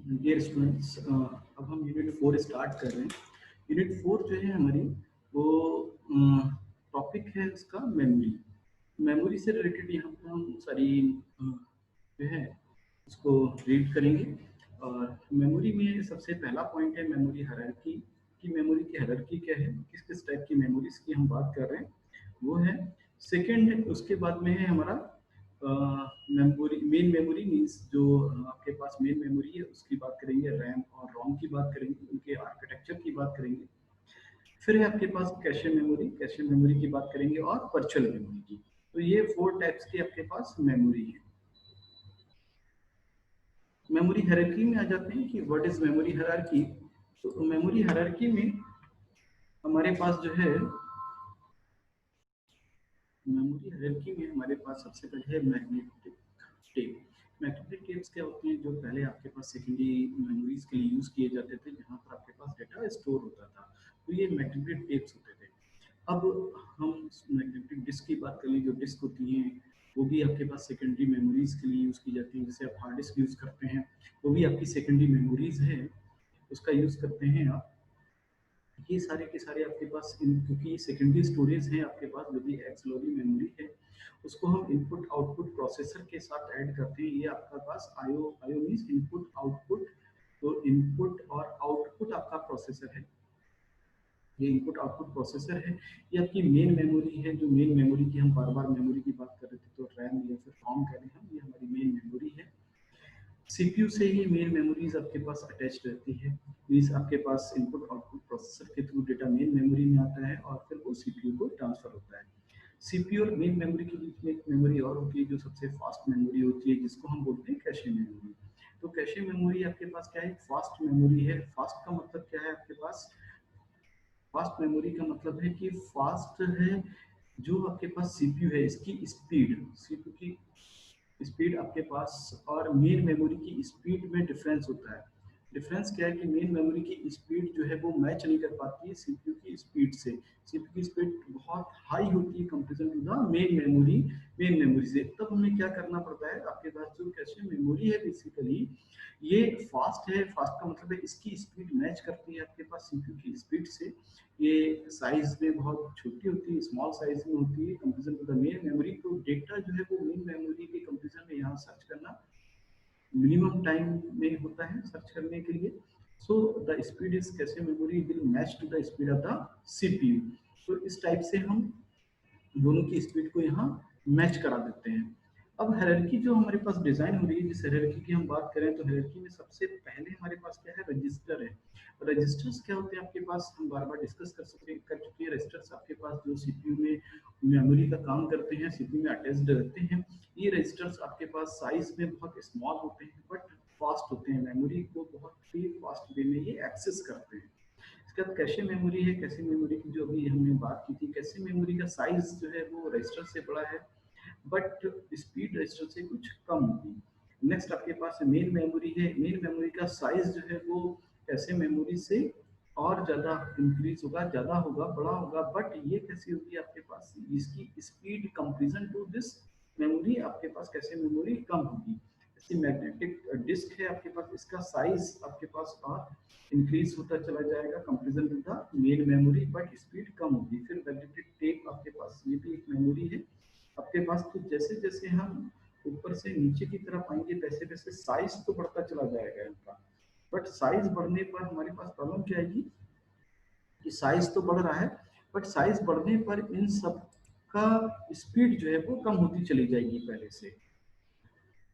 Dear students, अब हम unit 4 start कर रहे हैं। यूनिट 4 जो है हमारी वो टॉपिक है इसका मेमोरी। मेमोरी से रिलेटेड यहाँ पर हम सारी जो है उसको रीड करेंगे। और मेमोरी में सबसे पहला पॉइंट है मेमोरी हायरार्की की। मेमोरी की हायरार्की क्या है, किस किस टाइप की मेमोरीज की हम बात कर रहे हैं वो है। सेकेंड है, उसके बाद में है हमारा मेमोरी। मेन मेमोरी मीन्स जो आपके पास मेन मेमोरी है उसकी बात करेंगे, रैम और रोम की बात करेंगे, उनके आर्किटेक्चर की बात करेंगे। फिर है आपके पास कैशे मेमोरी, कैशे मेमोरी की बात करेंगे और वर्चुअल मेमोरी की। तो ये 4 टाइप्स की आपके पास मेमोरी है। मेमोरी हायरार्की में आ जाते हैं कि व्हाट इज मेमोरी हायरार्की। तो मेमोरी हायरार्की में हमारे पास जो है मेमोरी हायरार्की में हमारे पास सबसे पहले है मैग्नेटिक टेप। मैग्नेटिक टेप्स क्या होते हैं, जो पहले आपके पास सेकेंडरी मेमोरीज के लिए यूज किए जाते थे, जहाँ पर आपके पास डेटा स्टोर होता था। तो ये मैग्नेटिक टेप्स होते थे। अब हम मैग्नेटिक डिस्क की बात करें, जो डिस्क होती हैं वो भी आपके पास सेकेंडरी मेमोरीज के लिए यूज की जाती है। जैसे आप हार्ड डिस्क यूज करते हैं, वो भी आपकी सेकेंडरी मेमोरीज है, उसका यूज करते हैं आप। ये सारे के सारे आपके पास क्योंकि सेकेंडरी स्टोरेज है आपके पास, जो भी एक्सिलरी मेमोरी है उसको हम इनपुट आउटपुट प्रोसेसर के साथ ऐड करते हैं। ये आपका पास IO IO means input output. तो इनपुट और आउटपुट आपका प्रोसेसर है, ये इनपुट आउटपुट प्रोसेसर है। ये आपकी मेन मेमोरी है, जो मेन मेमोरी की हम बार बार मेमोरी की बात कर रहे थे, तो रैम या फिर रोम कह रहे हैं, ये हमारी मेन मेमोरी है। सीपीयू से ही मेन मेमोरीज आपके पास अटैच रहती है। मीन्स आपके पास इनपुट आउटपुट प्रोसेसर के थ्रू डेटा मेन मेमोरी में आता है और फिर वो सीपीयू को ट्रांसफर होता है। सीपीयू और मेन मेमोरी के बीच में एक मेमोरी और होती है जो सबसे फास्ट मेमोरी होती है, जिसको हम बोलते हैं कैशे मेमोरी। तो कैशे मेमोरी आपके पास क्या है, फास्ट मेमोरी है। फास्ट का मतलब क्या है आपके पास, फास्ट मेमोरी का मतलब है कि फास्ट है जो आपके पास सीपीयू है इसकी स्पीड, सीपीयू की स्पीड आपके पास और मेन मेमोरी की स्पीड में डिफरेंस होता है। डिफरेंस क्या है कि मेन मेमोरी की स्पीड जो है वो मैच नहीं कर पाती है सीपीयू की स्पीड से। सीपीयू की स्पीड बहुत हाई होती है comparison to the main memory से। तब हमें क्या करना पड़ता है, आपके पास जो कैशे मेमोरी है बेसिकली ये फास्ट है। फास्ट का मतलब है इसकी स्पीड मैच करती है आपके पास सीपीयू की स्पीड से। ये साइज में बहुत छोटी होती है, स्मॉल साइज में होती है comparison to the main memory. तो डेटा जो है वो मेन मेमोरी के कंपेरिजन में यहाँ सर्च करना मिनिमम टाइम में होता है सर्च करने के लिए। So the speed is cache memory will match to the speed of the CPU. तो इस टाइप से हम दोनों की स्पीड को यहाँ मैच करा देते हैं। अब हायरार्की जो हमारे पास डिजाइन हो रही है, जिस हायरार्की की हम बात करें, तो हायरार्की में सबसे पहले हमारे पास क्या है, रजिस्टर है। रजिस्टर्स क्या होते हैं आपके पास, हम बार बार डिस्कस कर चुके हैं। रजिस्टर्स आपके पास जो सीपीयू में मेमोरी का काम करते हैं, सीपीयू में अटैच्ड रहते हैं। ये रजिस्टर्स आपके पास साइज में बहुत स्मॉल होते हैं बट फास्ट होते हैं, मेमोरी को बहुत ही फास्ट वे में ये एक्सेस करते हैं। इसके बाद कैशे मेमोरी है। कैशे मेमोरी की जो अभी हमने बात की थी, कैशे मेमोरी का साइज जो है वो रजिस्टर से बड़ा है बट स्पीड रजिस्टर से कुछ कम होगी। नेक्स्ट आपके पास मेन मेमोरी है। मेन मेमोरी का साइज जो है वो कैशे मेमोरी से और ज्यादा इंक्रीज होगा, ज्यादा होगा, बड़ा होगा। बट ये कैसी होगी आपके पास, इसकी speed comparison to this memory आपके पास कैशे मेमोरी कम होगी। जैसे मैग्नेटिक डिस्क है आपके पास, इसका साइज आपके पास और इंक्रीज होता चला जाएगा comparison to the main memory but speed कम होगी। फिर मैग्नेटिक टेप आपके पास, ये भी एक मेमोरी है आपके पास। तो जैसे जैसे हम ऊपर से नीचे की तरफ आएंगे वैसे वैसे साइज तो बढ़ता चला जाएगा इनका। बट साइज बढ़ने पर हमारे पास प्रॉब्लम क्या आएगी कि साइज तो बढ़ रहा है बट साइज बढ़ने पर इन सब का स्पीड जो है वो कम होती चली जाएगी पहले से।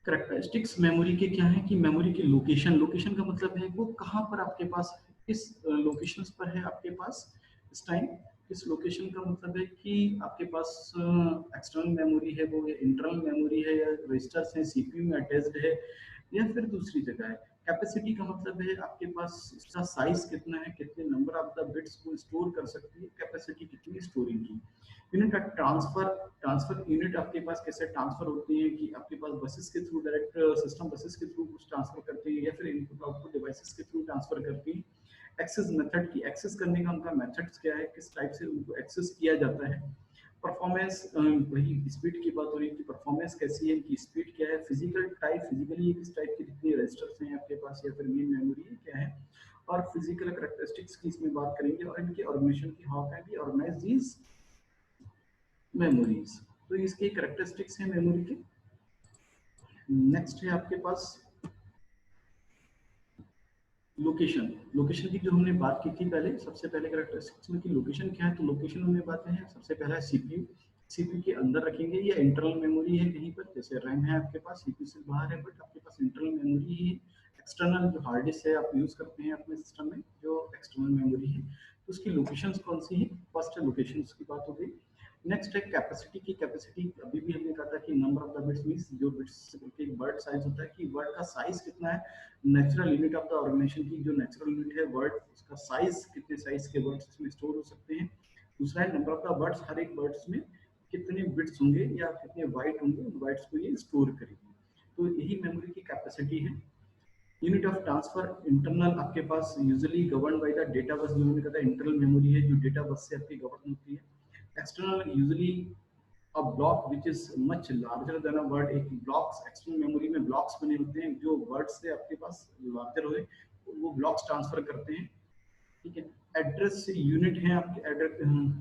करेक्टरिस्टिक्स मेमोरी के क्या है कि मेमोरी की लोकेशन, लोकेशन का मतलब है वो कहाँ पर आपके पास, किस लोकेशंस पर है आपके पास इस टाइम। किस लोकेशन का मतलब है कि आपके पास एक्सटर्नल मेमोरी है वो, इंटरनल मेमोरी है, या रजिस्टर्स हैं सीपीयू में अटैच्ड है, या फिर दूसरी जगह है। कैपेसिटी का मतलब है आपके पास इसका साइज कितना है, कितने नंबर ऑफ द बिट्स को स्टोर कर सकती है, कैपेसिटी कितनी स्टोरिंग की। यूनिट ट्रांसफर, ट्रांसफर यूनिट आपके पास कैसे ट्रांसफर होती है कि आपके पास बसेस के थ्रू, डायरेक्ट सिस्टम बसेस के थ्रू कुछ ट्रांसफर करती है या फिर इनपुट आउटपुट डिवाइसेस के थ्रू ट्रांसफर करती है। एक्सेस मेथड की, एक्सेस करने का उनका मेथड्स क्या है, किस टाइप से उनको एक्सेस किया जाता है। परफॉर्मेंस वही स्पीड की बात हो रही है कि परफॉर्मेंस कैसी है, इनकी स्पीड क्या है, फिजिकल टाइप, फिजिकली किस टाइप के जितने रजिस्टर्स हैं आपके पास या फिर मेन मेमोरी है क्या है, और फिजिकल करेक्टरिस्टिक्स की इसमें बात करेंगे और इनकी ऑर्गेनाइजेशन की, how can be organise these memories. तो इसके करेक्टरिस्टिक्स हैं मेमोरी के। नेक्स्ट है आपके पास लोकेशन। लोकेशन की जो हमने बात की थी पहले, सबसे पहले करेक्टरिस्टिक्स में कि लोकेशन क्या है, तो लोकेशन में बात है सबसे पहला है सीपीयू। सीपीयू के अंदर रखेंगे या इंटरनल मेमोरी है कहीं पर, जैसे रैम है आपके पास, सीपीयू से बाहर है बट आपके पास इंटरनल मेमोरी ही है। एक्सटर्नल जो हार्ड डिस्क है आप यूज करते हैं अपने सिस्टम में, जो एक्सटर्नल मेमोरी है, तो उसकी लोकेशंस कौन सी है, फर्स्ट लोकेशंस की बात हो गई। नेक्स्ट है कैपेसिटी की। कैपेसिटी अभी भी हमने कहा था कि number of the bits means जो बिट्स के वर्ड साइज होता है कि वर्ड का साइज कितना है। Natural unit of the organisation की जो नेचुरल यूनिट है वर्ड, उसका साइज कितने साइज के वर्ड्स इसमें स्टोर हो सकते हैं। दूसरा है नंबर ऑफ द वर्ड्स, हर एक वर्ड्स में कितने बिट्स होंगे या कितने बाइट होंगे, उन बाइट्स को ये स्टोर करेगी। तो यही मेमोरी की कैपेसिटी है। यूनिट ऑफ ट्रांसफर इंटरनल आपके पास usually govern by the data bus, जो मैंने कहा था इंटरनल मेमोरी है जो डेटा बस से आपकी गवर्न होती है। External usually a block which is much larger than a word. एक ब्लॉक्स एक्सटर्नल मेमोरी में ब्लॉक्स बने होते हैं जो वर्ड से आपके पास लार्जर हो, वो ब्लॉक्स ट्रांसफर करते हैं। ठीक है। एड्रेस यूनिट है आपके,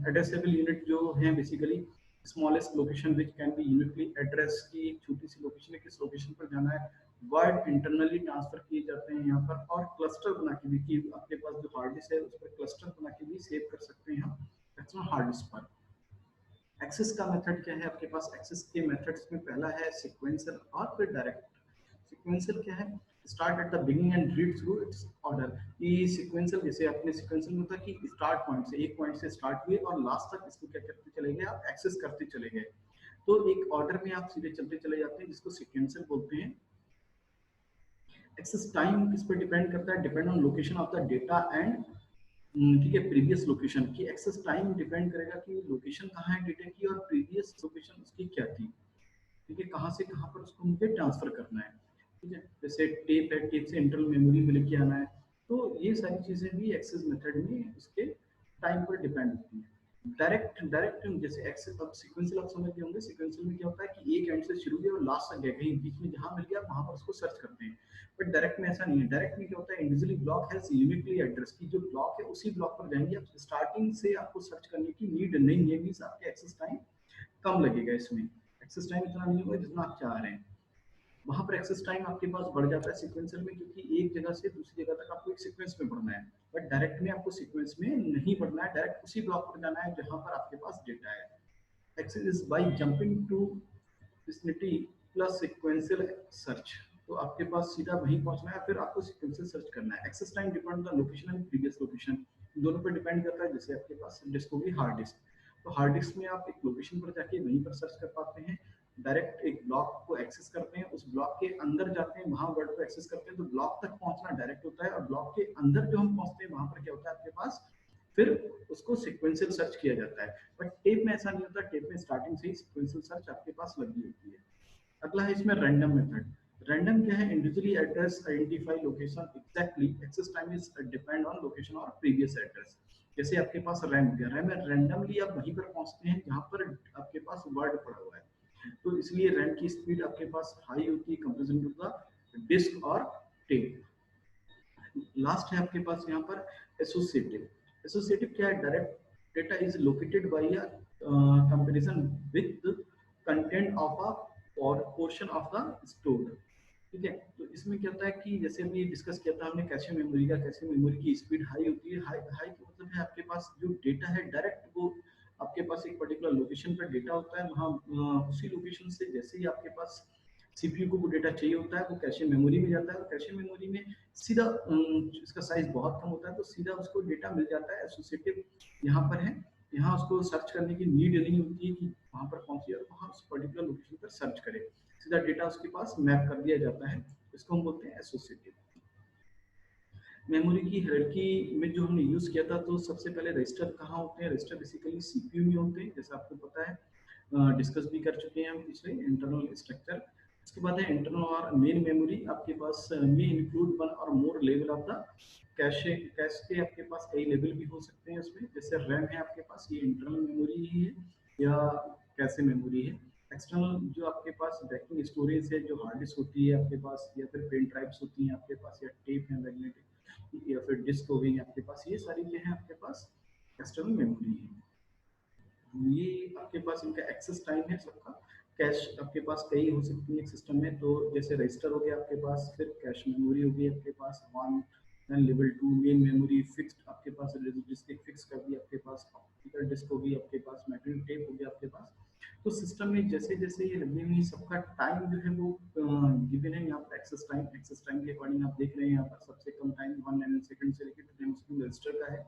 एड्रेसेबल यूनिट जो है basically smallest location which can be uniquely address की एक छोटी सी लोकेशन है, किस लोकेशन पर जाना है। वर्ड इंटरनली ट्रांसफर किए जाते हैं यहाँ पर, और क्लस्टर बना के भी कि आपके पास जो हार्ड डिस्क है उस पर क्लस्टर बना के भी सेव कर सकते हैं हम एक्सटर्नल हार्ड डिस्क पर। एक्सेस का मेथड क्या है आपके पास, एक्सेस के मेथड्स में पहला है सीक्वेंशियल और फिर डायरेक्ट। सीक्वेंशियल क्या है, start at the beginning and read through it's order. ये सीक्वेंशियल, जैसे अपने सीक्वेंशियल में होता है कि स्टार्ट पॉइंट से, एक पॉइंट से स्टार्ट हुए और लास्ट तक इसको क्या करते चले गए आप, एक्सेस करते चले गए। तो एक ऑर्डर में आप सीधे चलते चले जाते हैं जिसको सीक्वेंशियल बोलते हैं। एक्सेस टाइम किस पर डिपेंड करता है, depend on location of the data and, ठीक है, प्रीवियस लोकेशन की। एक्सेस टाइम डिपेंड करेगा कि लोकेशन कहाँ है डेटा की और प्रीवियस लोकेशन उसकी क्या थी। ठीक है, कहाँ से कहाँ पर उसको मुझे ट्रांसफर करना है। ठीक है, जैसे टेप है, टेप से इंटरनल मेमोरी में लेके आना है। तो ये सारी चीजें भी एक्सेस मेथड में उसके टाइम पर डिपेंड होती है। डायरेक्ट डायरेक्ट जैसे एक्सेस, अब सीक्वेंशियल आप समझ गए होंगे, सीक्वेंशियल में क्या होता है कि एक एंड से शुरू हुआ और लास्ट तक गया, कहीं बीच में जहां मिल गया वहां पर उसको सर्च करते हैं। बट डायरेक्ट में ऐसा नहीं है। डायरेक्ट में क्या होता है, इंडिविजुअली ब्लॉक है यूनिकली एड्रेस की, जो ब्लॉक है उसी ब्लॉक पर जाएंगे आप, स्टार्टिंग से आपको सर्च करने की नीड नहीं है, मींस आपके एक्सेस टाइम कम लगेगा इसमें। एक्सेस टाइम इतना नहीं होगा जितना आप चाह रहे हैं। वहां पर एक्सेस टाइम आपके पास बढ़ जाता है सीक्वेंशियल में, क्योंकि एक जगह से दूसरी जगह तक आपको एक सीक्वेंस में बढ़ना है। बट डायरेक्ट में आपको सीक्वेंस में नहीं बढ़ना है, डायरेक्ट उसी ब्लॉक पर जाना है जहां पर आपके पास डेटा है। Access is by jumping to vicinity plus sequential search. तो आपके पास सीधा वहीं पहुंचना है, फिर आपको सीक्वेंशियल सर्च करना है। Access time depend on location and previous location, दोनों पर डिपेंड करता है। जैसे आपके पास डिस्क होगी हार्ड डिस्क, तो हार्ड डिस्क में आप एक लोकेशन पर जाके वहीं पर सर्च कर पाते हैं। डायरेक्ट एक ब्लॉक को एक्सेस करते हैं, उस ब्लॉक के अंदर जाते हैं, वहां वर्ड को एक्सेस करते हैं, तो ब्लॉक तक पहुंचना डायरेक्ट होता है। और ब्लॉक के अंदर जो हम पहुंचते हैं वहां पर क्या होता है आपके पास, फिर उसको सीक्वेंशियल सर्च किया जाता है। बट टेप में ऐसा नहीं होता, टेप में स्टार्टिंग से ही सीक्वेंशियल सर्च आपके पास लगी होती है। अगला है इसमें रैंडम मेथड। रैंडम क्या है, individually address identify location exactly, access time is depend on location और प्रीवियस एड्रेस। जैसे आपके पास रैम हो गया, रैम में रैंडमली आप वहीं पर पहुंचते हैं जहां पर आपके पास वर्ड पड़ा हुआ है, तो इसलिए रैम की स्पीड आपके पास हाई होती है कंपेरिजन टू द डिस्क और टेप। लास्ट है आपके पास यहाँ पर एसोसिएटिव। एसोसिएटिव क्या है, direct data is located by a comparison with content of a और पोर्शन ऑफ द स्टोर। ठीक है, तो इसमें क्या होता है कि जैसे अभी डिस्कस किया था हमने कैशे मेमोरी का, कैशे मेमोरी की स्पीड हाई होती है। हाई हाई का मतलब है आपके पास जो डेटा है डायरेक्ट वो आपके पास एक पर्टिकुलर लोकेशन पर डेटा होता है, वहाँ उसी लोकेशन से जैसे ही आपके पास सीपीयू को वो डेटा चाहिए होता है वो कैशे मेमोरी में जाता है, और कैशे मेमोरी में सीधा इसका साइज बहुत कम होता है तो सीधा उसको डेटा मिल जाता है। एसोसिएटिव यहाँ पर है, यहाँ उसको सर्च करने की नीड नहीं होती है कि वहाँ पर पहुंचे और वहाँ उस पर्टिकुलर लोकेशन पर सर्च करे, सीधा डेटा उसके पास मैप कर दिया जाता है। इसको हम बोलते हैं एसोसिएटिव। मेमोरी की हायरार्की में जो हमने यूज किया था, तो सबसे पहले रजिस्टर कहाँ होते हैं, रजिस्टर बेसिकली सीपीयू में होते हैं, जैसा आपको पता है, डिस्कस भी कर चुके हैं हम पिछले इंटरनल स्ट्रक्चर। इसके बाद है इंटरनल और मेन मेमोरी। आपके पास में include one or more level of the cache. Cache के आपके पास कई लेवल भी हो सकते हैं उसमें, जैसे रैम है आपके पास, ये इंटरनल मेमोरी ही है। या कैसे मेमोरी है। एक्सटर्नल जो आपके पास बैकिंग स्टोरेज है, जो हार्ड डिस्क होती है आपके पास, या फिर पेन ड्राइव्स होती हैं आपके पास, या टेप है मैग्नेटिक, या फिर डिस्क हो गई आपके पास, ये सारी जो है आपके पास एक्सटर्नल मेमोरी है। ये आपके पास इनका एक्सेस टाइम है सबका। कैश आपके पास कई हो सकती है सिस्टम में, तो जैसे रजिस्टर हो गया आपके पास, फिर कैश मेमोरी होगी आपके पास one, then level two main memory fixed आपके पास, डिस्क फिक्स कर दी आपके पास, ऑप्टिकल डिस्क होगी आपके पास, मैग्नेटिक टेप हो गया आपके पास। तो सिस्टम में जैसे जैसे ये लगी हुई सबका टाइम जो है वो गिवन है यहाँ पर। एक्सेस टाइम के अकॉर्डिंग आप देख रहे हैं यहाँ पर सबसे कम टाइम 1 नैनो सेकंड से लेकर 2 नैनो सेकंड रजिस्टर का है।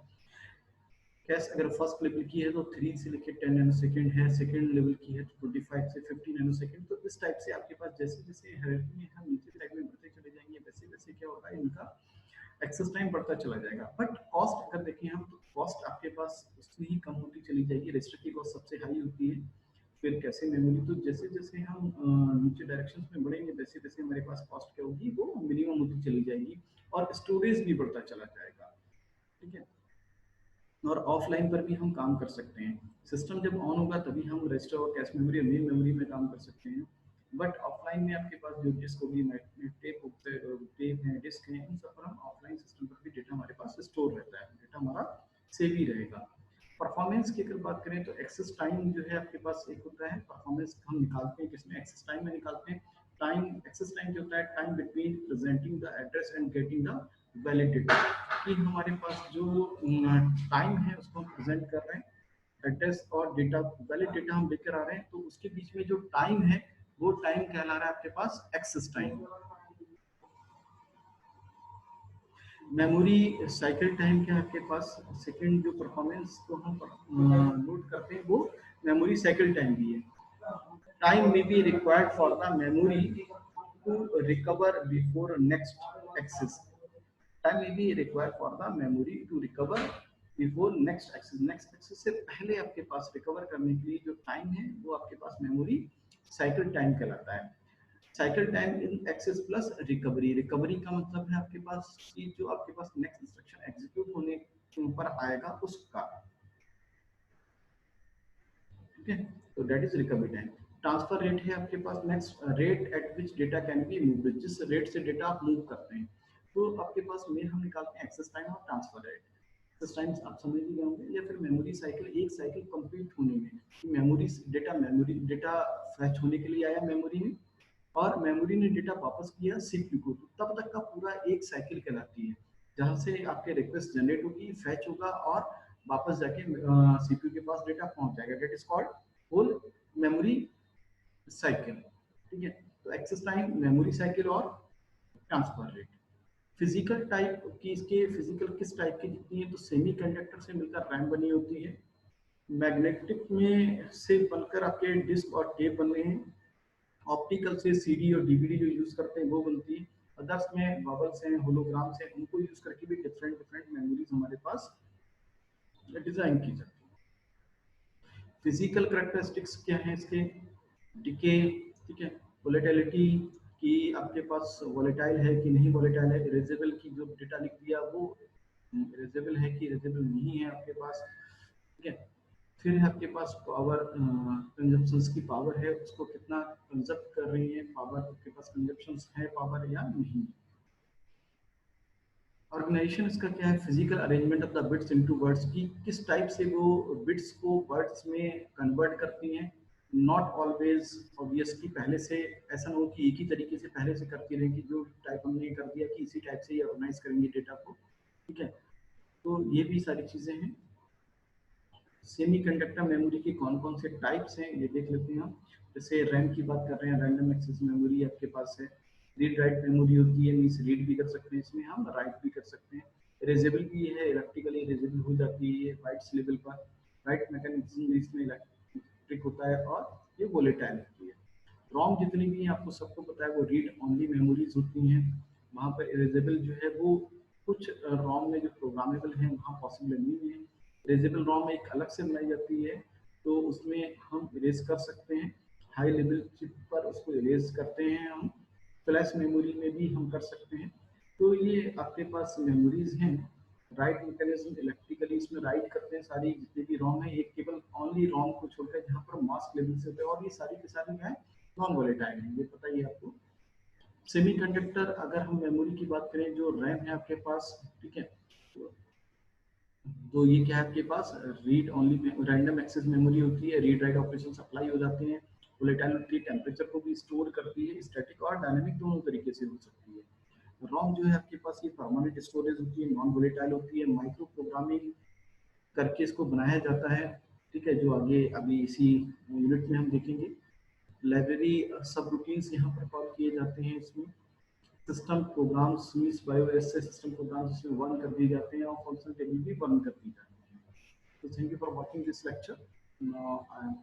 कैश अगर फर्स्ट लेवल की है तो 3 से लेकर 10 नैनो सेकंड है, सेकंड लेवल की है तो 25 से 50 नैनो सेकंड। तो इस टाइप से आपके पास जैसे जैसे हायरार्की में हम नीचे साइड में बढ़ते चले जाएंगे, वैसे वैसे क्या होगा, इनका एक्सेस टाइम बढ़ता चला जाएगा। बट कॉस्ट अगर देखें हम, तो कॉस्ट आपके पास उतनी ही कम होती चली जाएगी। रजिस्टर की कॉस्ट सबसे हाई होती है, फिर कैसे मेमोरी। तो जैसे जैसे हम नीचे डायरेक्शंस में बढ़ेंगे, वैसे वैसे हमारे पास कॉस्ट क्या होगी, वो मिनिमम होती चली जाएगी, और स्टोरेज भी बढ़ता चला जाएगा। ठीक है। और ऑफलाइन पर भी हम काम कर सकते हैं। सिस्टम जब ऑन होगा तभी हम रजिस्टर और कैश मेमोरी और मेन मेमोरी में काम कर सकते हैं। बट ऑफलाइन में आपके पास जो डिस्क होगी, टेप है, डिस्क है, इन सब पर हम ऑफलाइन सिस्टम पर भी डेटा हमारे पास स्टोर रहता है, डेटा हमारा सेव ही रहेगा। परफॉर्मेंस की अगर बात करें तो एक्सेस टाइम जो है आपके पास एक होता है, परफॉर्मेंस हम निकालते हैं किसमें, एक्सेस टाइम में निकालते हैं। टाइम एक्सेस टाइम जो होता है, time between presenting the address and getting the valid data. कि हमारे पास जो टाइम है उसको हम प्रेजेंट कर रहे हैं, एड्रेस और डेटा, वैलिड डेटा हम लेकर आ रहे हैं, तो उसके बीच में जो टाइम है वो टाइम कहला रहा है आपके पास access time. Memory cycle time क्या है आपके पास, सेकंड जो परफॉर्मेंस को हम नोट करते हैं वो मेमोरी साइकिल टाइम भी है। Time may be required for the memory to recover before next access. Time may be required for the memory to recover before next access। next access से पहले आपके पास रिकवर करने के लिए जो टाइम है वो आपके पास मेमोरी साइकिल टाइम कहलाता है। Cycle time in excess plus recovery. Recovery का मतलब है आपके पास कि जो आपके पास नेक्स्ट इंस्ट्रक्शन एग्जीक्यूट होने के ऊपर आएगा उसका। ठीक है, तो that is recovery time. Transfer rate है आपके पास, next rate at which data can be move, जिस रेट से डेटा आप मूव करते हैं। तो आपके पास मेन हम निकालते हैं एक्सेस टाइम और ट्रांसफर रेट। एक्सेस टाइम आप समझ ही गए होंगे, या फिर मेमोरी साइकिल, एक साइकिल कंप्लीट होने में, मेमोरी डेटा फैच होने के लिए आया मेमोरी में, और मेमोरी ने डेटा वापस किया सीपीयू को, तो तब तक का पूरा एक साइकिल कहलाती है, जहां से आपके रिक्वेस्ट जनरेट होगी, फैच होगा, और वापस जाके सीपीयू के पास डेटा पहुंच जाएगा। That is called whole memory cycle. ठीक है, तो एक्सेस टाइम, मेमोरी साइकिल और ट्रांसफर रेट। फिजिकल टाइप की, इसके फिजिकल किस टाइप की दिखती है, तो सेमीकंडक्टर से मिलकर रैम बनी होती है, मैग्नेटिक में से बनकर आपके डिस्क और टेप बने हैं, ऑप्टिकल से सीडी और डीवीडी जो यूज करते हैं वो बनती है, अदर्स में बबल्स हैं, होलोग्राम्स हैं, उनको यूज करके भी डिफरेंट डिफरेंट मेमोरीज हमारे पास डिजाइन की जाती है। फिजिकल करेक्टरिस्टिक्स क्या है इसके, डिके, ठीक है, वोलेटिलिटी, कि आपके पास वोलेटाइल है कि नहीं वोलेटाइल है, इरेजेबल की जो डेटा लिख दिया वो इरेजेबल है कि इरेजेबल नहीं है आपके पास। ठीक है, फिर है आपके पास पावर कंजप्शन की पावर है, उसको कितना कंजप्ट कर रही है पावर, आपके पास कंजप्शन है पावर या नहीं। ऑर्गेनाइजेशन इसका क्या है, physical arrangement of the bits into words, की किस टाइप से वो बिट्स को वर्ड्स में कन्वर्ट करती हैं। नॉट ऑलवेज ऑब्वियस कि पहले से ऐसा ना हो कि एक ही तरीके से पहले से करती रहेगी, जो टाइप हमने कर दिया कि इसी टाइप से ये ऑर्गेनाइज करेंगे डेटा को। ठीक है, तो ये भी सारी चीजें हैं। सेमीकंडक्टर मेमोरी के कौन कौन से टाइप्स हैं ये देख लेते हैं हम। जैसे रैम की बात कर रहे हैं, रैंडम एक्सेस मेमोरी आपके पास है। रीड राइट मेमोरी होती है, मीन्स रीड भी कर सकते हैं इसमें हम, राइट भी कर सकते हैं। इरेजेबल भी है, इलेक्ट्रिकली इरेजेबल हो जाती है ये बाइट्स लेवल पर। राइट मैकेनिज्म इसमें इलेक्ट्रिक होता है, और ये वोलेटाइल होती है। रॉम जितनी भी आपको सबको पता है वो रीड ओनली मेमोरीज होती हैं। वहाँ पर इरेजेबल जो है वो कुछ रॉम में जो प्रोग्रामेबल है वहाँ पॉसिबल नहीं है। इरेजेबल रॉम एक अलग से बनाई जाती है, तो उसमें हम इरेज कर सकते हैं, हाई लेवल चिप पर उसको इरेज करते हैं हम। फ्लैश मेमोरी में भी हम कर सकते हैं। तो ये आपके पास मेमोरीज हैं। राइट मैकेनिज्म इलेक्ट्रिकली इसमें राइट करते हैं सारी जितनी भी रॉम है, एक केवल ओनली रोम को छोड़कर जहाँ पर मास्क लेवल से होता है, और ये सारी की सारी क्या है, नॉन वोलेटाइल है, ये पता ही है आपको। सेमीकंडक्टर, अगर हम मेमोरी की बात करें, जो रैम है आपके पास, ठीक है, तो ये क्या है आपके पास, read only random access memory होती है, रीड राइट ऑपरेशन अप्लाई हो जाते हैं, वोलेटाइल होती है, टेम्परेचर को भी स्टोर करती है, स्टैटिक और डायनेमिक दोनों तरीके से हो सकती है। रोम जो है आपके पास ये परमानेंट स्टोरेज होती है, नॉन वोलेटाइल होती है, माइक्रो प्रोग्रामिंग करके इसको बनाया जाता है, ठीक है, जो आगे अभी इसी यूनिट में हम देखेंगे। लाइब्रेरी सब रूटीन्स यहाँ पर कॉल किए जाते हैं इसमें। सिस्टम प्रोग्राम सीरीज बायोएस से सिस्टम प्रोग्राम जिसमें रन कर दिए जाते हैं और फंक्शन टेबल भी रन कर दी जाती है। तो thank you for watching this lecture. Now I am